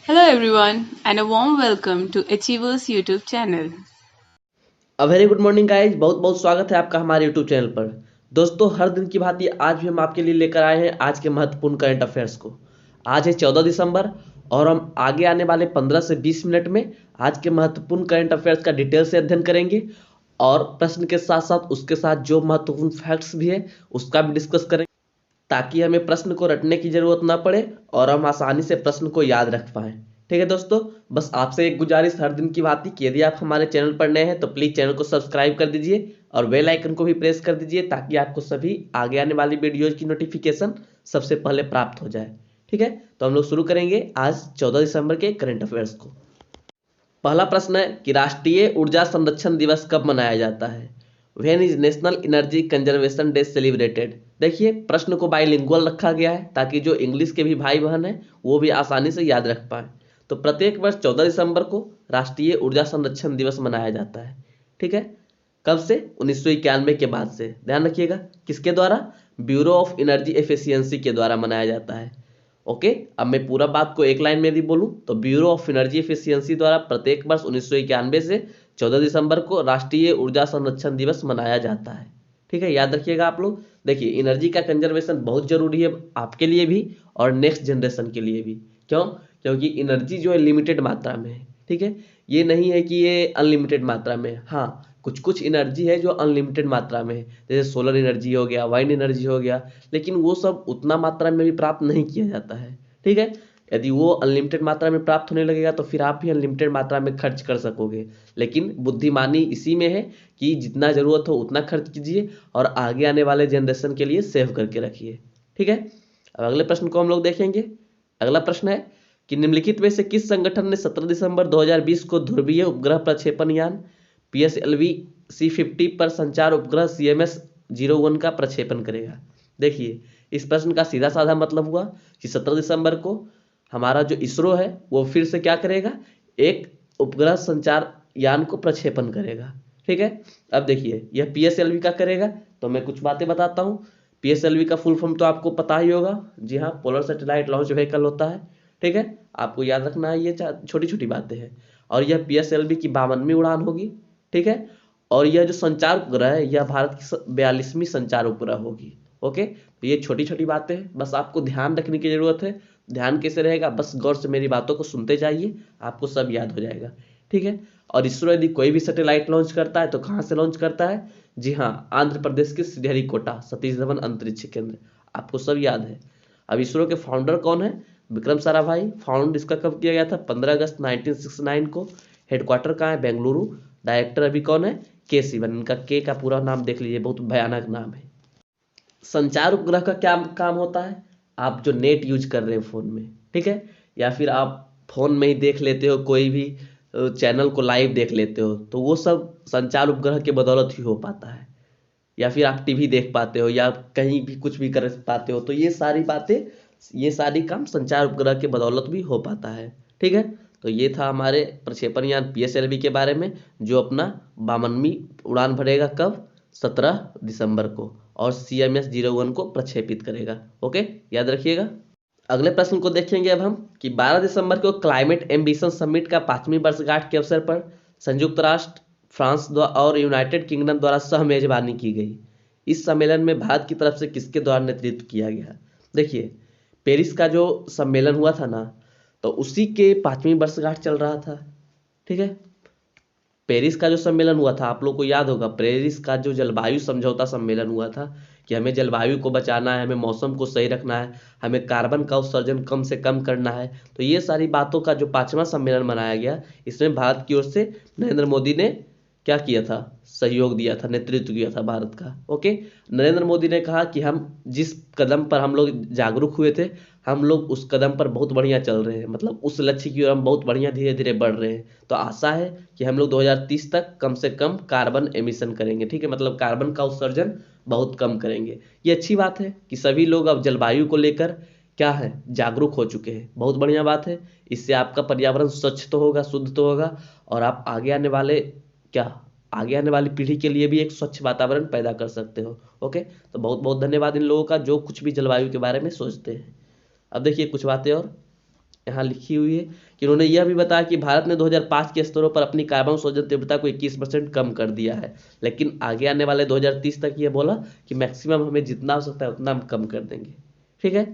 Hello everyone and a warm welcome to Achievers YouTube channel. A very good morning guys, बहुत बहुत स्वागत है आपका हमारे यूट्यूब चैनल पर। दोस्तों, हर दिन की भांति आज भी हम आपके लिए लेकर आए हैं आज के महत्वपूर्ण करंट अफेयर्स को। आज है 14 दिसंबर और हम आगे आने वाले 15 से 20 मिनट में आज के महत्वपूर्ण करंट अफेयर्स का डिटेल से अध्ययन करेंगे और प्रश्न के साथ साथ उसके साथ जो महत्वपूर्ण फैक्ट्स भी है उसका भी डिस्कस करेंगे, ताकि हमें प्रश्न को रटने की जरूरत ना पड़े और हम आसानी से प्रश्न को याद रख पाएं। ठीक है दोस्तों, बस आपसे एक गुजारिश हर दिन की भांति कि यदि आप हमारे चैनल पर नए हैं तो प्लीज चैनल को सब्सक्राइब कर दीजिए और बेल आइकन को भी प्रेस कर दीजिए, ताकि आपको सभी आगे आने वाली वीडियोज की नोटिफिकेशन सबसे पहले प्राप्त हो जाए। ठीक है, तो हम लोग शुरू करेंगे आज 14 दिसंबर के करंट अफेयर्स को। पहला प्रश्न है कि राष्ट्रीय ऊर्जा संरक्षण दिवस कब मनाया जाता है? When is national energy conservation day celebrated? देखिए, प्रश्न को बाइलिंगुअल रखा गया है ताकि जो इंग्लिश के भी भाई बहन हैं वो भी आसानी से याद रख पाए। तो प्रत्येक वर्ष 14 दिसंबर को राष्ट्रीय ऊर्जा संरक्षण दिवस मनाया जाता है। ठीक है, कब से? 1991 के बाद से। ध्यान रखिएगा, किसके द्वारा? ब्यूरो ऑफ एनर्जी एफिशिएंसी के द्वारा मनाया जाता है। ओके, अब मैं पूरा बात को एक लाइन में यदि बोलूं तो ब्यूरो ऑफ एनर्जी एफिशिएंसी द्वारा प्रत्येक वर्ष 1991 से 14 दिसंबर को राष्ट्रीय ऊर्जा संरक्षण दिवस मनाया जाता है। ठीक है, याद रखिएगा आप लोग। देखिए, एनर्जी का कंजर्वेशन बहुत जरूरी है आपके लिए भी और नेक्स्ट जनरेशन के लिए भी। क्यों? क्योंकि एनर्जी जो है लिमिटेड मात्रा में है। ठीक है, ये नहीं है कि ये अनलिमिटेड मात्रा में है। हाँ, कुछ कुछ एनर्जी है जो अनलिमिटेड मात्रा में है, जैसे सोलर एनर्जी हो गया, वाइंड एनर्जी हो गया, लेकिन वो सब उतना मात्रा में भी प्राप्त नहीं किया जाता है। ठीक है, यदि वो अनलिमिटेड मात्रा में प्राप्त होने लगेगा तो फिर आप भी अनलिमिटेड मात्रा में खर्च कर सकोगे। लेकिन बुद्धिमानी इसी में है कि जितना जरूरत हो उतना खर्च कीजिए और आगे आने वाले जनरेशन के लिए सेव करके रखिए। ठीक है, अब अगले प्रश्न को हम लोग देखेंगे। अगला प्रश्न है कि निम्नलिखित में से किस संगठन ने 17 दिसंबर 2020 को ध्रुवीय उपग्रह प्रक्षेपण यान PSLV C50 पर संचार उपग्रह CMS-01 का प्रक्षेपण करेगा? देखिए, इस प्रश्न का सीधा साधा मतलब हुआ कि 17 दिसंबर को हमारा जो इसरो है वो फिर से क्या करेगा? एक उपग्रह संचार यान को प्रक्षेपण करेगा। ठीक है, अब देखिए, यह PSLV का करेगा तो मैं कुछ बातें बताता हूँ। PSLV का फुल फॉर्म तो आपको पता ही होगा। जी हाँ, पोलर सैटेलाइट लॉन्च व्हीकल होता है। ठीक है, आपको याद रखना है, ये छोटी छोटी बातें हैं। और यह PSLV की 52वीं उड़ान होगी। ठीक है, और यह जो संचार उपग्रह है यह भारत की 42वीं संचार उपग्रह होगी। ओके, तो ये छोटी छोटी बातें हैं, बस आपको ध्यान रखने की जरूरत है। ध्यान कैसे रहेगा? बस गौर से मेरी बातों को सुनते जाइए, आपको सब याद हो जाएगा। ठीक है, और इसरो यदि कोई भी सैटेलाइट लॉन्च करता है तो कहाँ से लॉन्च करता है? जी हाँ, आंध्र प्रदेश के श्रीहरिकोटा सतीश धवन अंतरिक्ष केंद्र। आपको सब याद है। अब इसरो के फाउंडर कौन है? विक्रम साराभाई। फाउंड इसका कब किया गया था? 15 अगस्त 1969 को। हेडक्वार्टर कहाँ है? बेंगलुरु। डायरेक्टर अभी कौन है? के सिवन। इनका के का पूरा नाम देख लीजिए, बहुत भयानक नाम है। संचार उपग्रह का क्या काम होता है? आप जो नेट यूज कर रहे हैं फोन में, ठीक है, या फिर आप फोन में ही देख लेते हो, कोई भी चैनल को लाइव देख लेते हो, तो वो सब संचार उपग्रह के बदौलत ही हो पाता है। या फिर आप टीवी देख पाते हो या कहीं भी कुछ भी कर पाते हो, तो ये सारी बातें, ये सारी काम संचार उपग्रह के बदौलत भी हो पाता है। ठीक है, तो ये था हमारे प्रक्षेपण यान PSLV के बारे में, जो अपना 52वीं उड़ान भरेगा कब? 17 दिसंबर को, और CMS-01 को प्रक्षेपित करेगा। ओके, याद रखिएगा। अगले प्रश्न को देखेंगे अब हम कि 12 दिसंबर को क्लाइमेट एम्बिशन समिट का 5वीं वर्षगांठ के अवसर पर संयुक्त राष्ट्र, फ्रांस और यूनाइटेड किंगडम द्वारा सह मेजबानी की गई। इस सम्मेलन में भारत की तरफ से किसके द्वारा नेतृत्व किया गया? देखिए, पेरिस का जो सम्मेलन हुआ था ना, तो उसी के 5वीं वर्षगांठ चल रहा था। ठीक है, पेरिस का जो सम्मेलन हुआ था, आप लोग को याद होगा, पेरिस का जो जलवायु समझौता सम्मेलन हुआ था कि हमें जलवायु को बचाना है, हमें मौसम को सही रखना है, हमें कार्बन का उत्सर्जन कम से कम करना है। तो ये सारी बातों का जो 5वां सम्मेलन मनाया गया, इसमें भारत की ओर से नरेंद्र मोदी ने क्या किया था? सहयोग दिया था, नेतृत्व किया था भारत का। ओके, नरेंद्र मोदी ने कहा कि हम जिस कदम पर हम लोग जागरूक हुए थे, हम लोग उस कदम पर बहुत बढ़िया चल रहे हैं, मतलब उस लक्ष्य की ओर हम बहुत बढ़िया धीरे धीरे बढ़ रहे हैं। तो आशा है कि हम लोग 2030 तक कम से कम कार्बन एमिशन करेंगे। ठीक है, मतलब कार्बन का उत्सर्जन बहुत कम करेंगे। ये अच्छी बात है कि सभी लोग अब जलवायु को लेकर क्या है, जागरूक हो चुके हैं। बहुत बढ़िया बात है। इससे आपका पर्यावरण स्वच्छ तो होगा, शुद्ध तो होगा, और आप आगे आने वाले क्या, आगे आने वाली पीढ़ी के लिए भी एक स्वच्छ वातावरण पैदा कर सकते हो। ओके, तो बहुत बहुत धन्यवाद इन लोगों का जो कुछ भी जलवायु के बारे में सोचते हैं। अब देखिए कुछ बातें और यहाँ लिखी हुई है कि उन्होंने यह भी बताया कि भारत ने 2005 के स्तरों पर अपनी कार्बन उत्सर्जन तीव्रता को 21% कम कर दिया है, लेकिन आगे आने वाले 2030 तक यह बोला कि मैक्सिमम हमें जितना हो सकता है उतना हम कम कर देंगे। ठीक है,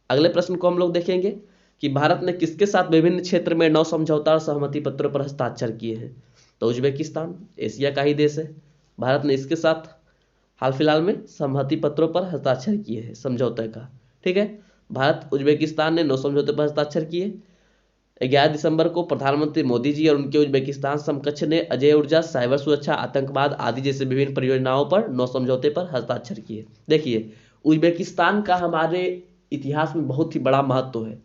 अगले प्रश्न को हम लोग देखेंगे कि भारत ने किसके साथ विभिन्न क्षेत्र में 9 समझौता और सहमति पत्रों पर हस्ताक्षर किए हैं। तो उज्बेकिस्तान एशिया का ही देश है, भारत ने इसके साथ हाल फिलहाल में सहमति पत्रों पर हस्ताक्षर किए हैं समझौते का। ठीक है, भारत उज्बेकिस्तान ने 9 समझौते पर हस्ताक्षर किए। 11 दिसंबर को प्रधानमंत्री मोदी जी और उनके उज्बेकिस्तान समकक्ष ने अजय ऊर्जा, साइबर सुरक्षा, आतंकवाद आदि जैसे विभिन्न परियोजनाओं पर 9 समझौते पर हस्ताक्षर किए। देखिए, उज्बेकिस्तान का हमारे इतिहास में बहुत ही बड़ा महत्व है।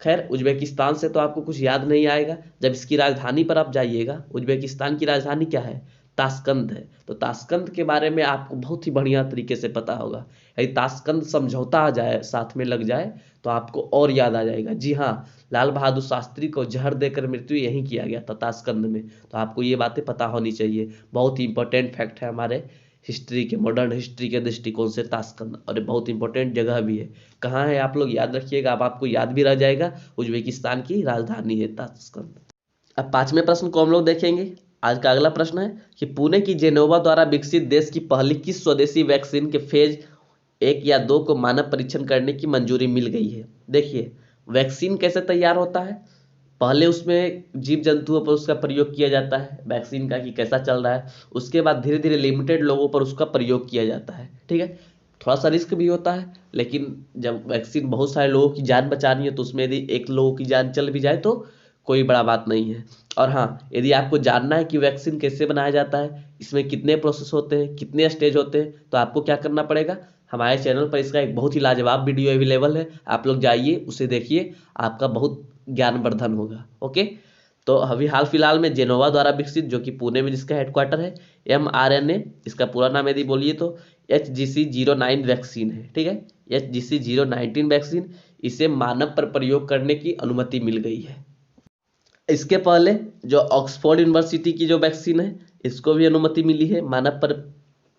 खैर, उज्बेकिस्तान से तो आपको कुछ याद नहीं आएगा, जब इसकी राजधानी पर आप जाइएगा, उज्बेकिस्तान की राजधानी क्या है, ताशकंद है। तो ताशकंद के बारे में आपको बहुत ही बढ़िया तरीके से पता होगा। यदि ताशकंद समझौता आ जाए, साथ में लग जाए, तो आपको और याद आ जाएगा। जी हाँ, लाल बहादुर शास्त्री को जहर देकर मृत्यु यहीं किया गया था, ताशकंद में। तो आपको ये बातें पता होनी चाहिए, बहुत ही इंपॉर्टेंट फैक्ट है हमारे हिस्ट्री के, मॉडर्न हिस्ट्री के दृष्टिकोण से ताशकंद, और बहुत इंपॉर्टेंट जगह भी है। कहाँ है आप लोग याद रखिएगा, अब आपको याद भी रह जाएगा, उज्बेकिस्तान की राजधानी है ताशकंद। अब 5वें प्रश्न को हम लोग देखेंगे। आज का अगला प्रश्न है कि पुणे की जेनोवा द्वारा विकसित देश की पहली किस स्वदेशी वैक्सीन के फेज 1 या 2 को मानव परीक्षण करने की मंजूरी मिल गई है। देखिए, वैक्सीन कैसे तैयार होता है, पहले उसमें जीव जंतुओं पर उसका प्रयोग किया जाता है वैक्सीन का, कि कैसा चल रहा है। उसके बाद धीरे धीरे लिमिटेड लोगों पर उसका प्रयोग किया जाता है। ठीक है, थोड़ा सा रिस्क भी होता है, लेकिन जब वैक्सीन बहुत सारे लोगों की जान बचानी है, तो उसमें यदि एक लोगों की जान चल भी जाए तो कोई बड़ा बात नहीं है। और हाँ, यदि आपको जानना है कि वैक्सीन कैसे बनाया जाता है, इसमें कितने प्रोसेस होते हैं, कितने स्टेज होते हैं, तो आपको क्या करना पड़ेगा, हमारे चैनल पर इसका एक बहुत ही लाजवाब वीडियो अवेलेबल है, आप लोग जाइए उसे देखिए, आपका बहुत ज्ञानवर्धन होगा। ओके, तो अभी हाल फिलहाल में जेनोवा द्वारा विकसित, जो कि पुणे में जिसका हेडक्वार्टर है, mRNA, इसका पूरा नाम यदि बोलिए तो HGC09 वैक्सीन है। ठीक है, HGC019 वैक्सीन, इसे मानव पर प्रयोग करने की अनुमति मिल गई है। इसके पहले जो ऑक्सफोर्ड यूनिवर्सिटी की जो वैक्सीन है, इसको भी अनुमति मिली है मानव पर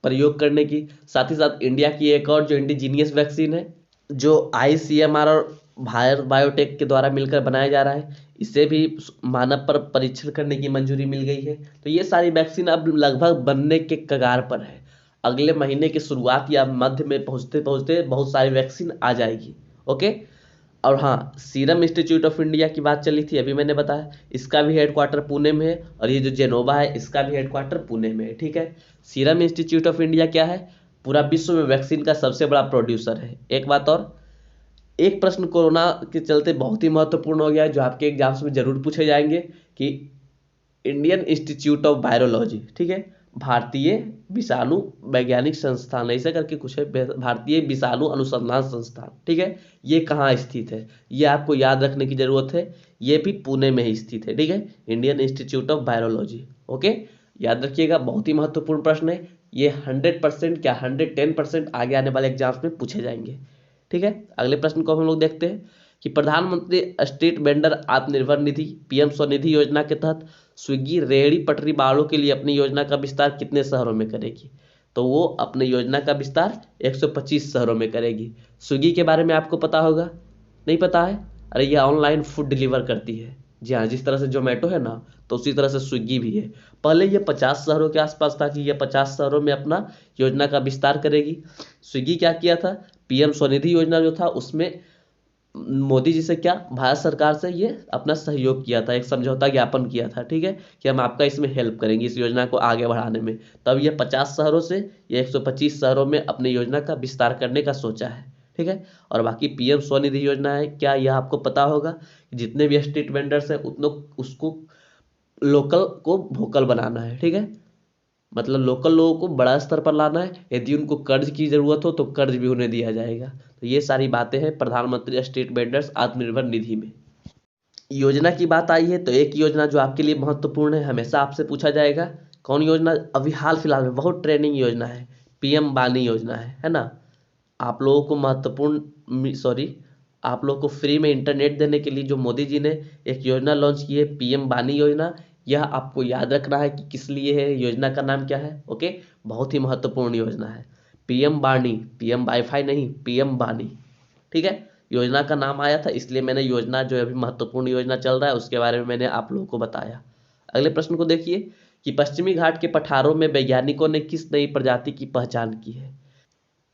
प्रयोग करने की। साथ ही साथ इंडिया की एक और जो इंडिजीनियस वैक्सीन है, जो ICMR और भारत बायोटेक के द्वारा मिलकर बनाया जा रहा है, इसे भी मानव पर परीक्षण करने की मंजूरी मिल गई है। तो ये सारी वैक्सीन अब लगभग बनने के कगार पर है। अगले महीने की शुरुआत या मध्य में पहुंचते पहुंचते बहुत सारी वैक्सीन आ जाएगी। ओके, और हाँ, सीरम इंस्टीट्यूट ऑफ इंडिया की बात चली थी, अभी मैंने बताया, इसका भी हेडक्वार्टर पुणे में है, और ये जो जेनोवा है इसका भी हेडक्वार्टर पुणे में है। ठीक है, सीरम इंस्टीट्यूट ऑफ इंडिया क्या है, पूरा विश्व में वैक्सीन का सबसे बड़ा प्रोड्यूसर है। एक बात और, एक प्रश्न कोरोना के चलते बहुत ही महत्वपूर्ण हो गया है, जो आपके एग्जाम्स में जरूर पूछे जाएंगे, कि इंडियन इंस्टीट्यूट ऑफ वायरोलॉजी, ठीक है, भारतीय विषाणु वैज्ञानिक संस्थान, ऐसा करके कुछ है, भारतीय विषाणु अनुसंधान संस्थान। ठीक है, ये कहाँ स्थित है, ये आपको याद रखने की जरूरत है, ये भी पुणे में ही स्थित है। ठीक है, Indian institute of virology. Okay, याद रखिएगा, बहुत ही महत्वपूर्ण प्रश्न है ये, 100% क्या 110% आगे आने वाले एग्जाम्स में पूछे जाएंगे। ठीक है, अगले प्रश्न को हम लोग देखते हैं कि प्रधानमंत्री street vendor Atmanirbhar Nidhi PM Svanidhi योजना के तहत स्विगी रेहड़ी पटरी वालों के लिए अपनी योजना का विस्तार कितने शहरों में करेगी। तो वो अपने योजना का विस्तार 125 शहरों में करेगी। स्विगी के बारे में आपको पता होगा, नहीं पता है, अरे ये ऑनलाइन फूड डिलीवर करती है। जी हाँ, जिस तरह से जोमेटो है ना, तो उसी तरह से स्विगी भी है। पहले ये 50 शहरों के आसपास था कि ये 50 शहरों में अपना योजना का विस्तार करेगी। स्विगी क्या किया था, PM स्वनिधि योजना जो था, उसमें मोदी जी से क्या, भारत सरकार से ये अपना सहयोग किया था, एक समझौता ज्ञापन किया था। ठीक है, कि हम आपका इसमें हेल्प करेंगे इस योजना को आगे बढ़ाने में। तब ये 50 शहरों से ये 125 शहरों में अपनी योजना का विस्तार करने का सोचा है। ठीक है, और बाकी PM स्वनिधि योजना है क्या, यह आपको पता होगा कि जितने भी स्ट्रीट वेंडर्स हैं उतनों उसको लोकल को वोकल बनाना है। ठीक है, मतलब लोकल लोगों को बड़ा स्तर पर लाना है, यदि उनको कर्ज की जरूरत हो तो कर्ज भी उन्हें दिया जाएगा। तो ये सारी बातें हैं प्रधानमंत्री स्ट्रीट वेंडर्स आत्मनिर्भर निधि में। योजना की बात आई है तो एक योजना जो आपके लिए महत्वपूर्ण है, हमेशा आपसे पूछा जाएगा, कौन योजना अभी हाल फिलहाल में बहुत ट्रेंडिंग योजना है, PM वाणी योजना है ना। आप लोगों को महत्वपूर्ण आप लोग को फ्री में इंटरनेट देने के लिए जो मोदी जी ने एक योजना लॉन्च की है, PM वाणी योजना, यह आपको याद रखना है कि किस लिए है, योजना का नाम क्या है। ओके, बहुत ही महत्वपूर्ण योजना है PM वाणी, PM वाईफाई नहीं, PM वाणी। ठीक है, योजना का नाम आया था, इसलिए मैंने योजना जो अभी महत्वपूर्ण योजना चल रहा है उसके बारे में मैंने आप लोगों को बताया। अगले प्रश्न को देखिए कि पश्चिमी घाट के पठारों में वैज्ञानिकों ने किस नई प्रजाति की पहचान की है।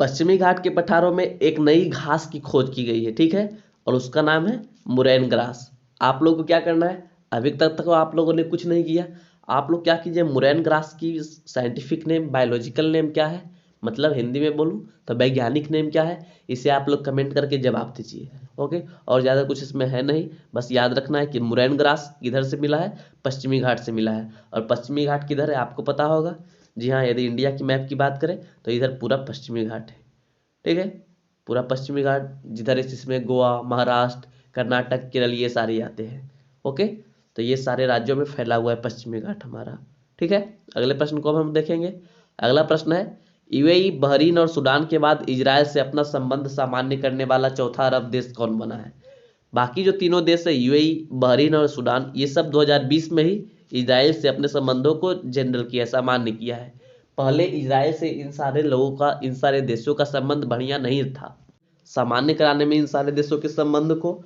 पश्चिमी घाट के पठारों में एक नई घास की खोज की गई है, ठीक है, और उसका नाम है मुरैन ग्रास। आप लोगों को क्या करना है, अभी तक तो आप लोगों ने कुछ नहीं किया, आप लोग क्या कीजिए, मुरैन ग्रास की साइंटिफिक नेम, बायोलॉजिकल नेम क्या है, मतलब हिंदी में बोलूँ तो वैज्ञानिक नेम क्या है, इसे आप लोग कमेंट करके जवाब दीजिए। ओके, और ज़्यादा कुछ इसमें है नहीं, बस याद रखना है कि मुरैन ग्रास किधर से मिला है, पश्चिमी घाट से मिला है। और पश्चिमी घाट किधर है आपको पता होगा, जी हाँ, यदि इंडिया की मैप की बात करें तो इधर पूरा पश्चिमी घाट है, ठीक है, पूरा पश्चिमी घाट जिधर इसमें गोवा, महाराष्ट्र, कर्नाटक, केरल ये सारे आते हैं। ओके, तो ये सारे राज्यों में फैला हुआ है पश्चिमी घाट हमारा, ठीक है। अगले प्रश्न को अब हम देखेंगे। अगला प्रश्न है, यूएई, बहरीन और सूडान के बाद इजराइल से अपना संबंध सामान्य करने वाला चौथा अरब देश कौन बना है। बाकी जो तीनों देश है, यूएई, बहरीन और सूडान, ये सब 2020 में ही इजराइल से अपने संबंधों को जनरल किया, सामान्य किया है। पहले इजराइल से इन सारे लोगों का, इन सारे देशों का संबंध बढ़िया नहीं था। सामान्य कराने में इन सारे देशों के संबंध को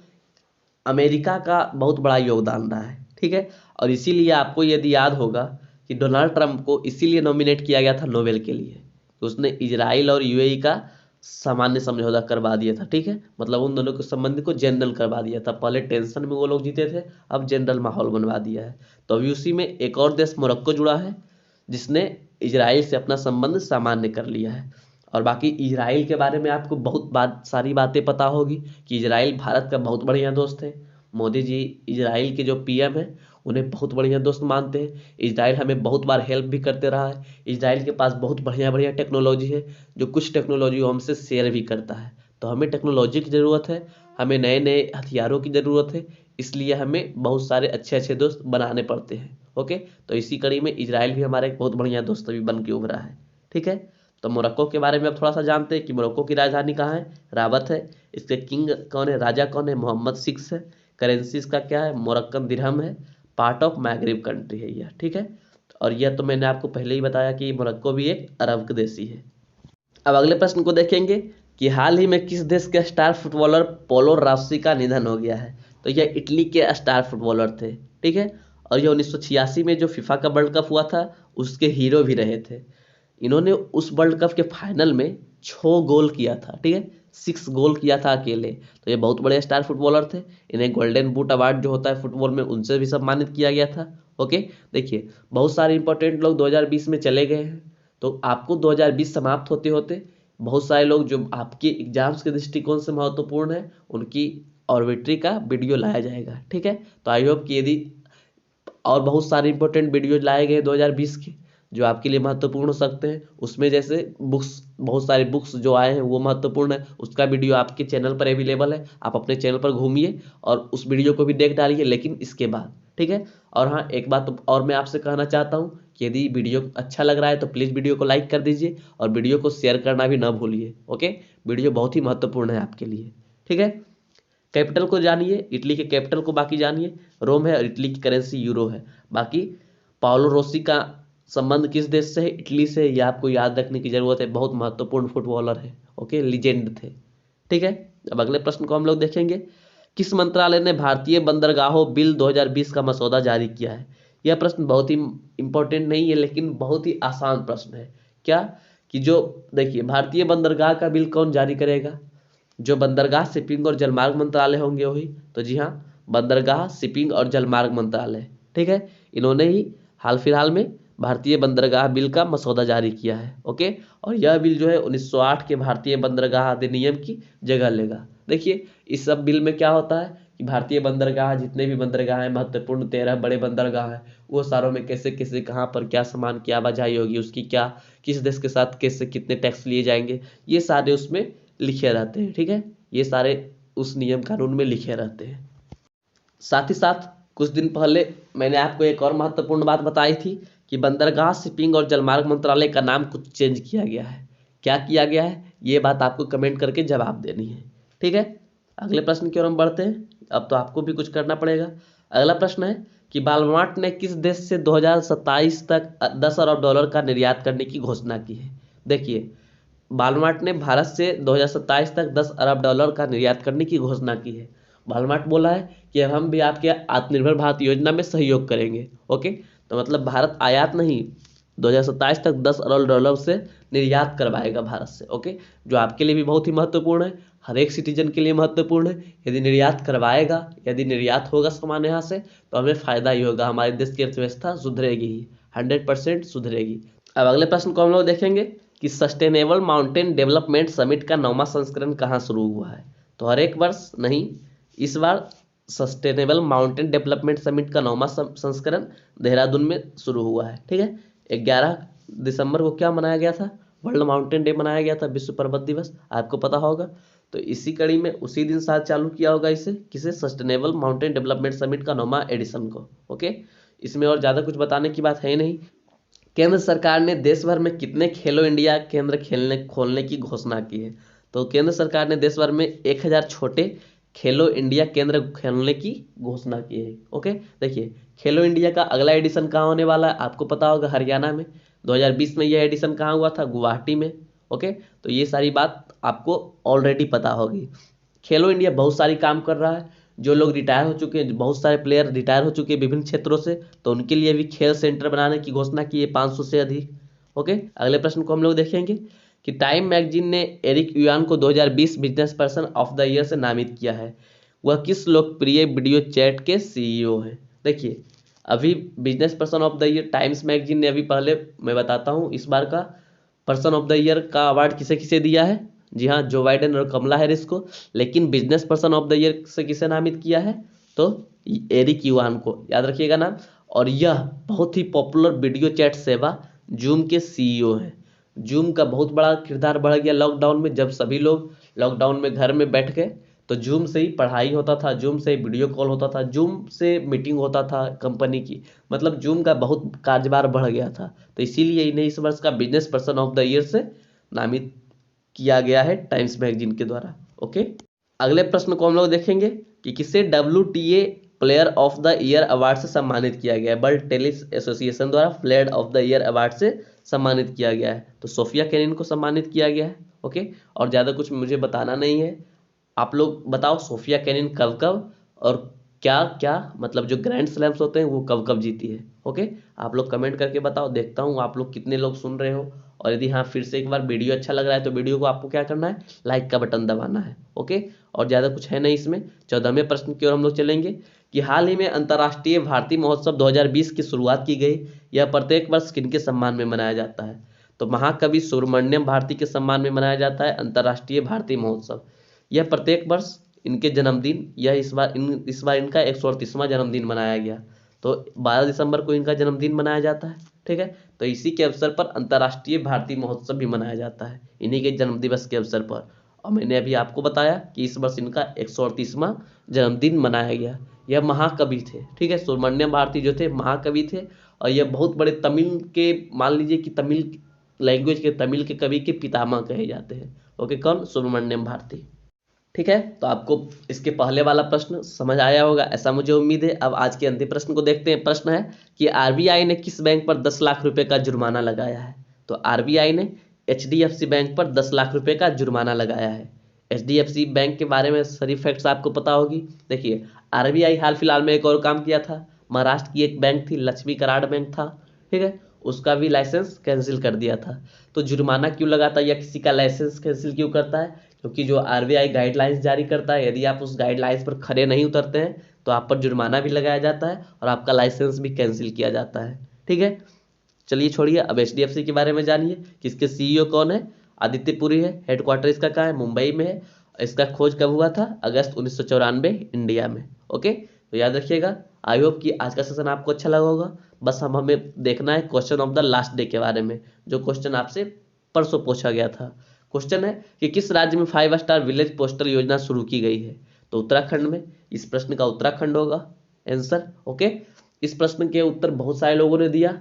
अमेरिका का बहुत बड़ा योगदान रहा है, ठीक है। और इसीलिए आपको यदि याद होगा कि डोनाल्ड ट्रंप को इसीलिए नॉमिनेट किया गया था नोबेल के लिए, तो उसने इजराइल और यूएई का सामान्य समझौता करवा दिया था, ठीक है, मतलब उन दोनों के संबंध को जनरल करवा दिया था। पहले टेंशन में वो लोग जीते थे, अब जनरल माहौल बनवा दिया है। तो अभी उसी में एक और देश मोरक्को जुड़ा है जिसने इजराइल से अपना संबंध सामान्य कर लिया है। और बाकी इजराइल के बारे में आपको बहुत सारी बातें पता होगी कि इजराइल भारत का बहुत बढ़िया दोस्त है। मोदी जी इजराइल के जो पीएम हैं उन्हें बहुत बढ़िया दोस्त मानते हैं। इजराइल हमें बहुत बार हेल्प भी करते रहा है। इजराइल के पास बहुत बढ़िया बढ़िया टेक्नोलॉजी है, जो कुछ टेक्नोलॉजी वो हमसे शेयर भी करता है। तो हमें टेक्नोलॉजी की ज़रूरत है, हमें नए नए हथियारों की ज़रूरत है, इसलिए हमें बहुत सारे अच्छे अच्छे दोस्त बनाने पड़ते हैं। ओके, तो इसी कड़ी में इजराइल भी हमारा एक बहुत बढ़िया दोस्त अभी बन के उभरा है, ठीक है। तो मोरक्को के बारे में अब थोड़ा सा जानते हैं कि मोरक्को की राजधानी कहाँ है, राबत है। इसके किंग कौन है, राजा कौन है, मोहम्मद सिक्स है। करेंसी इसका क्या है, मोरक्कन दिरहम है। पार्ट ऑफ मैग्रिब कंट्री है यह, ठीक है। और यह तो मैंने आपको पहले ही बताया कि मोरक्को भी एक अरब देशी है। अब अगले प्रश्न को देखेंगे कि हाल ही में किस देश के स्टार फुटबॉलर पोलो रॉसी का निधन हो गया है। तो यह इटली के स्टार फुटबॉलर थे, ठीक है, और यह 1986 में जो फीफा का वर्ल्ड कप हुआ था उसके हीरो भी रहे थे। इन्होंने उस वर्ल्ड कप के फाइनल में 6 गोल किया था, ठीक है, 6 गोल किया था अकेले। तो ये बहुत बड़े स्टार फुटबॉलर थे। इन्हें गोल्डन बूट अवार्ड जो होता है फुटबॉल में, उनसे भी सम्मानित किया गया था। ओके, देखिए बहुत सारे इंपॉर्टेंट लोग 2020 में चले गए हैं, तो आपको 2020 समाप्त होते होते बहुत सारे लोग जो आपके एग्जाम्स के दृष्टिकोण से महत्वपूर्ण है उनकी ऑर्बिट्री का वीडियो लाया जाएगा, ठीक है। तो आई होप कि यदि और बहुत सारे इंपॉर्टेंट वीडियो लाए गए 2020 के जो आपके लिए महत्वपूर्ण हो सकते हैं, उसमें जैसे बुक्स, बहुत सारे बुक्स जो आए हैं वो महत्वपूर्ण है, उसका वीडियो आपके चैनल पर अवेलेबल है। आप अपने चैनल पर घूमिए और उस वीडियो को भी देख डालिए, लेकिन इसके बाद, ठीक है। और हाँ, एक बात और मैं आपसे कहना चाहता हूँ कि यदि वीडियो अच्छा लग रहा है तो प्लीज़ वीडियो को लाइक कर दीजिए और वीडियो को शेयर करना भी ना भूलिए। ओके, वीडियो बहुत ही महत्वपूर्ण है आपके लिए, ठीक है। कैपिटल को जानिए, इटली के कैपिटल को बाकी जानिए, रोम है और इटली की करेंसी यूरो है। बाकी पाओलो रोसी का संबंध किस देश से है, इटली से, ये आपको याद रखने की जरूरत है, बहुत महत्वपूर्ण फुटबॉलर है। ओके, लीजेंड थे, ठीक है। अब अगले प्रश्न को हम लोग देखेंगे, किस मंत्रालय ने भारतीय बंदरगाहों बिल 2020 का मसौदा जारी किया है। यह प्रश्न बहुत ही इंपॉर्टेंट नहीं है लेकिन बहुत ही आसान प्रश्न है। क्या कि जो देखिए, भारतीय बंदरगाह का बिल कौन जारी करेगा, जो बंदरगाह, शिपिंग और जलमार्ग मंत्रालय होंगे वही। तो जी हाँ, बंदरगाह, शिपिंग और जलमार्ग मंत्रालय, ठीक है, इन्होंने ही हाल फिलहाल में भारतीय बंदरगाह बिल का मसौदा जारी किया है। ओके, और यह बिल जो है 1908 के भारतीय बंदरगाह अधिनियम की जगह लेगा। देखिए इस सब बिल में क्या होता है कि भारतीय बंदरगाह, जितने भी बंदरगाह हैं महत्वपूर्ण 13 बड़े बंदरगाह हैं, वो सारों में कैसे कैसे कहाँ पर क्या सामान की आवाजाही होगी, उसकी क्या, किस देश के साथ कैसे कितने टैक्स लिए जाएंगे, ये सारे उसमें लिखे रहते हैं, ठीक है। ये सारे उस नियम कानून में लिखे रहते हैं। साथ ही साथ कुछ दिन पहले मैंने आपको एक और महत्वपूर्ण बात बताई थी कि बंदरगाह, शिपिंग और जलमार्ग मंत्रालय का नाम कुछ चेंज किया गया है। क्या किया गया है, ये बात आपको कमेंट करके जवाब देनी है, ठीक है। अगले प्रश्न की ओर हम बढ़ते हैं। अब तो आपको भी कुछ करना पड़ेगा। अगला प्रश्न है कि वालमार्ट ने किस देश से 2027 तक $10 अरब का निर्यात करने की घोषणा की है। देखिए वालमार्ट ने भारत से 2027 तक $10 अरब का निर्यात करने की घोषणा की है। वालमार्ट बोला है कि अब हम भी आपके आत्मनिर्भर भारत योजना में सहयोग करेंगे। ओके, तो मतलब भारत आयात नहीं, 2027 तक $10 अरब से निर्यात करवाएगा भारत से। ओके, जो आपके लिए भी बहुत ही महत्वपूर्ण है, हर एक सिटीजन के लिए महत्वपूर्ण है। यदि निर्यात करवाएगा, यदि निर्यात होगा सामान यहाँ से, तो हमें फायदा ही होगा, हमारे देश की अर्थव्यवस्था सुधरेगी ही, 100% सुधरेगी। अब अगले प्रश्न को हम लोग देखेंगे कि सस्टेनेबल माउंटेन डेवलपमेंट समिट का 9वां संस्करण कहाँ शुरू हुआ है। तो हर एक वर्ष नहीं, इस बार सस्टेनेबल माउंटेन डेवलपमेंट समिट का 9वां संस्करण देहरादून में शुरू हुआ है। ठीक है, 11 दिसंबर को क्या मनाया गया था? वर्ल्ड माउंटेन डे मनाया गया था, विश्व पर्वत दिवस, आपको पता होगा। तो इसी कड़ी में उसी दिन साथ चालू किया होगा इसे, किसे? सस्टेनेबल माउंटेन डेवलपमेंट समिट का 9वां एडिशन को। ओके, इसमें और ज़्यादा कुछ बताने की बात है ही नहीं। केंद्र सरकार ने देश भर में कितने खेलो इंडिया केंद्र खोलने की घोषणा की है? तो केंद्र सरकार ने देश भर में 1000 छोटे खेलो इंडिया केंद्र खोलने की घोषणा की है। ओके, देखिए खेलो इंडिया का अगला एडिशन कहाँ होने वाला है, आपको पता होगा, हरियाणा में। 2020 में यह एडिशन कहाँ हुआ था? गुवाहाटी में। ओके, तो ये सारी बात आपको ऑलरेडी पता होगी। खेलो इंडिया बहुत सारी काम कर रहा है, जो लोग रिटायर हो चुके हैं, बहुत सारे प्लेयर रिटायर हो चुके हैं विभिन्न क्षेत्रों से, तो उनके लिए भी खेल सेंटर बनाने की घोषणा की है, 500 से अधिक। ओके, अगले प्रश्न को हम लोग देखेंगे कि टाइम मैगजीन ने एरिक युआन को 2020 business person of the year से नामित किया है। वह किस लोकप्रिय वीडियो चैट के सीईओ हैं? देखिए, अभी business person of the year times magazine ने अभी पहले, मैं बताता हूँ, इस बार का पर्सन ऑफ द ईयर का अवार्ड किसे किसे दिया है? जी हाँ, जो बाइडेन और कमला हैरिस को। लेकिन business person of the year से किसे नामित किया है? तो एरिक युआन को, याद रखिएगा नाम। और यह बहुत ही पॉपुलर वीडियो चैट सेवा जूम के सीईओ हैं। जूम का बहुत बड़ा किरदार बढ़ गया लॉकडाउन में, जब सभी लोग लॉकडाउन में घर में बैठ गए, तो जूम से ही पढ़ाई होता था, जूम से ही वीडियो कॉल होता था, जूम से मीटिंग होता था कंपनी की, मतलब जूम का बहुत कार्यभार बढ़ गया था। तो इसीलिए इन्हें इस वर्ष का business person of the year से नामित किया गया है टाइम्स मैगजीन के द्वारा। ओके, अगले प्रश्न को हम लोग देखेंगे कि किसे WTA player of the year award से सम्मानित किया गया है। वर्ल्ड टेनिस एसोसिएशन द्वारा player of the year award से सम्मानित किया गया है, तो सोफिया केनिन को सम्मानित किया गया है। ओके, और ज़्यादा कुछ मुझे बताना नहीं है, आप लोग बताओ सोफिया केनिन कब कब और क्या क्या, मतलब जो ग्रैंड स्लैम्स होते हैं वो कब कब जीती है। ओके, आप लोग कमेंट करके बताओ, देखता हूँ आप लोग कितने लोग सुन रहे हो। और यदि हाँ, फिर से एक बार वीडियो अच्छा लग रहा है तो वीडियो को आपको क्या करना है? लाइक का बटन दबाना है। ओके, और ज़्यादा कुछ है नहीं इसमें। 14वें प्रश्न की ओर हम लोग चलेंगे कि हाल ही में अंतर्राष्ट्रीय भारती महोत्सव 2020 की शुरुआत की गई। यह प्रत्येक वर्ष किनके सम्मान में मनाया जाता है? तो महाकवि सुब्रमण्यम भारती के सम्मान में मनाया जाता है अंतर्राष्ट्रीय भारती महोत्सव। यह प्रत्येक वर्ष इनके जन्मदिन, यह इस बार इनका 138वां जन्मदिन मनाया गया। तो 12 दिसंबर को इनका जन्मदिन मनाया जाता है। ठीक है, तो इसी के अवसर पर अंतर्राष्ट्रीय भारती महोत्सव भी मनाया जाता है, इन्हीं के जन्मदिवस के अवसर पर। और मैंने अभी आपको बताया कि इस वर्ष इनका 138वां जन्मदिन मनाया गया। यह महाकवि थे। ठीक है, सुब्रमण्यम भारती जो थे महाकवि थे, और यह बहुत बड़े तमिल के, मान लीजिए कि तमिल लैंग्वेज के, तमिल के कवि के पितामह कहे जाते हैं। ओके, कौन? सुब्रमण्यम भारती। ठीक है, तो आपको इसके पहले वाला प्रश्न समझ आया होगा, ऐसा मुझे उम्मीद है। अब आज के अंतिम प्रश्न को देखते हैं। प्रश्न है कि आरबीआई ने किस बैंक पर 10 लाख रुपए का जुर्माना लगाया है? तो आरबीआई ने एचडीएफसी बैंक पर 10 लाख रुपए का जुर्माना लगाया है। एचडीएफसी बैंक के बारे में सारी फैक्ट्स आपको पता होगी। देखिए, आरबीआई हाल फिलहाल में एक और काम किया था, महाराष्ट्र की एक बैंक थी, लक्ष्मी कराड़ बैंक था। ठीक है, उसका भी लाइसेंस कैंसिल कर दिया था। तो जुर्माना क्यों लगाता है या किसी का लाइसेंस कैंसिल क्यों करता है? क्योंकि जो आरबीआई गाइडलाइंस जारी करता है, यदि आप उस गाइडलाइंस पर खरे नहीं उतरते हैं तो आप पर जुर्माना भी लगाया जाता है और आपका लाइसेंस भी कैंसिल किया जाता है। ठीक है, चलिए छोड़िए, अब एचडीएफसी के बारे में जानिए कि इसके सीईओ कौन है? आदित्य पुरी है। हेडक्वार्टर इसका कहाँ है? मुंबई में है। इसका खोज कब हुआ था? अगस्त 1994 इंडिया में। ओके, तो याद रखिएगा। आई होप कि आज का सेशन आपको अच्छा लगा होगा। बस हमें देखना है question of the last day के बारे में, जो क्वेश्चन आपसे परसों पूछा गया था। क्वेश्चन है कि किस राज्य में 5 स्टार विलेज पोस्टल योजना शुरू की गई है? तो उत्तराखंड में। इस प्रश्न का उत्तराखंड होगा आंसर। ओके, इस प्रश्न के उत्तर बहुत सारे लोगों ने दिया,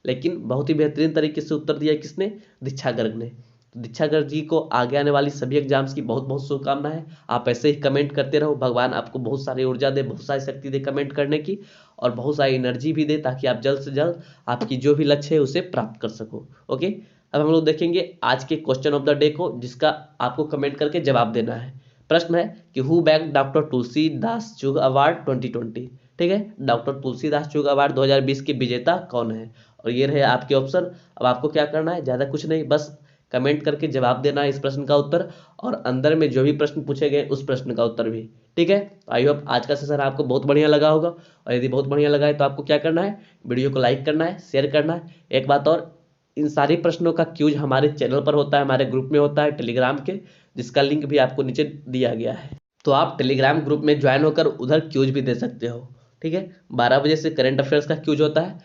लेकिन बहुत ही बेहतरीन तरीके से उत्तर दिया किसने? दीक्षा गर्ग ने। तो दीक्षा गर्ग जी को आगे आने वाली सभी एग्जाम्स की बहुत बहुत शुभकामनाएं। आप ऐसे ही कमेंट करते रहो, भगवान आपको बहुत सारी ऊर्जा दे, बहुत सारी शक्ति दे कमेंट करने की, और बहुत सारी एनर्जी भी दे, ताकि आप जल्द से जल्द आपकी जो भी लक्ष्य है उसे प्राप्त कर सको। ओके, अब हम लोग देखेंगे आज के क्वेश्चन ऑफ द डे को, जिसका आपको कमेंट करके जवाब देना है। प्रश्न है कि who bag doctor Tulsidas Chugh award 2020। ठीक है, डॉक्टर तुलसीदास चुग अवार्ड 2020 के विजेता कौन है? और ये रहे आपके ऑप्शन। अब आपको क्या करना है, ज़्यादा कुछ नहीं, बस कमेंट करके जवाब देना है इस प्रश्न का उत्तर, और अंदर में जो भी प्रश्न पूछे गए उस प्रश्न का उत्तर भी। ठीक है, आई होप आज का सेशन आपको बहुत बढ़िया लगा होगा, और यदि बहुत बढ़िया लगा है तो आपको क्या करना है, वीडियो को लाइक करना है, शेयर करना है। एक बात और, इन सारे प्रश्नों का क्यूज हमारे चैनल पर होता है, हमारे ग्रुप में होता है टेलीग्राम के, जिसका लिंक भी आपको नीचे दिया गया है। तो आप टेलीग्राम ग्रुप में ज्वाइन होकर उधर क्यूज भी दे सकते हो। ठीक है, 12 बजे से करंट अफेयर्स का क्यूज होता है।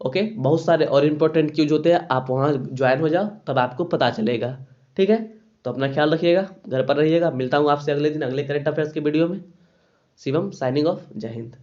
ओके, बहुत सारे और इम्पोर्टेंट क्यूज होते हैं, आप वहाँ ज्वाइन हो जाओ, तब आपको पता चलेगा। ठीक है, तो अपना ख्याल रखिएगा, घर पर रहिएगा। मिलता हूँ आपसे अगले दिन अगले करंट अफेयर्स के वीडियो में। Shivam signing off. जय हिंद।